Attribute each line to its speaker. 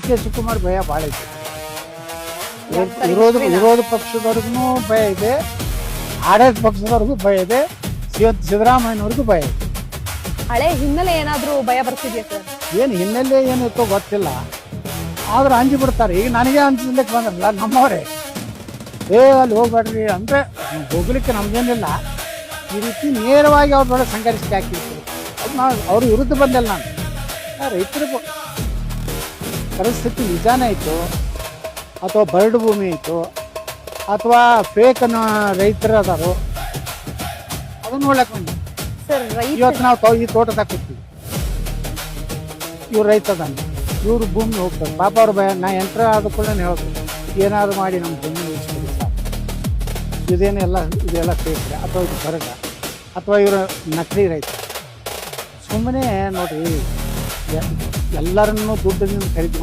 Speaker 1: K Shivakumar ಭಯ ಭಾಳ ಐತೆ.
Speaker 2: ಯಾಕೆ
Speaker 1: ವಿರೋಧ ಪಕ್ಷದವ್ರಿಗೂ ಭಯ ಇದೆ, ಆಡಳಿತ ಪಕ್ಷದವ್ರಿಗೂ ಭಯ ಇದೆ, ಸಿದ್ದರಾಮಯ್ಯನವ್ರಿಗೂ ಭಯ ಇದೆ.
Speaker 2: ಹಳೆ ಹಿನ್ನೆಲೆ ಏನಾದ್ರೂ ಭಯ ಬರ್ತಿದ್ಯಾ ಸರ್?
Speaker 1: ಏನು ಹಿನ್ನೆಲೆ ಏನಿತ್ತೋ ಗೊತ್ತಿಲ್ಲ, ಆದ್ರೆ ಅಂಜಿ ಬಿಡ್ತಾರೆ. ಈಗ ನನಗೆ ಅನ್ಸಲಿಕ್ಕೆ ಬಂದ್ರಲ್ಲ ನಮ್ಮವರೇ, ಅಲ್ಲಿ ಹೋಗ್ಬೇಡ್ರಿ ಅಂದರೆ ಹೋಗ್ಲಿಕ್ಕೆ ನಮ್ಗೇನಿಲ್ಲ. ಈ ರೀತಿ ನೇರವಾಗಿ ಅವ್ರೊಳಗೆ ಸಂಘರ್ಷಕ್ಕೆ ಹಾಕಿರ್ತೀವಿ. ಅದು ನಾವು ಅವ್ರ ವಿರುದ್ಧ ಬಂದಿಲ್ಲ. ನಾನು ರೈತರ ಪರಿಸ್ಥಿತಿ ನಿಜಾನೇ ಇತ್ತು, ಅಥವಾ ಬರಡು ಭೂಮಿ ಇತ್ತು, ಅಥವಾ ಫೇಕ್ ಅನ್ನೋ ರೈತರು ಅದಾರು, ಅದನ್ನ ನೋಡ್ಲಕ್ಕೆ ಬಂದು
Speaker 2: ಸರ್
Speaker 1: ಇವತ್ತು ನಾವು ಈ ತೋಟದಾಗ ಕೂತೀವಿ, ಇವ್ರು ರೈತ ಅದಾನೆ, ಇವ್ರು ಭೂಮಿ ಹೋಗ್ತಾರೆ ಪಾಪ. ಅವ್ರ ಭಯ ನಾ ಎಂಟ್ರ ಆದ ಕೂಡ ಹೇಳ್ಬೇಕು, ಏನಾದ್ರು ಮಾಡಿ ನಮ್ಮ ಭೂಮಿ ಉಳಿಸ್ಬಿಡಿ ಸರ್, ಇದೆಲ್ಲ ಫೇಕ್ ಅಥವಾ ಇದು ಬರಗ ಅಥವಾ ಇವರು ನಕಲಿ ರೈತ. ಸುಮ್ಮನೆ ನೋಡ್ರಿ ಎಲ್ಲರನ್ನೂ ದುಡ್ಡಿನಿಂದ ಖರೀದಿ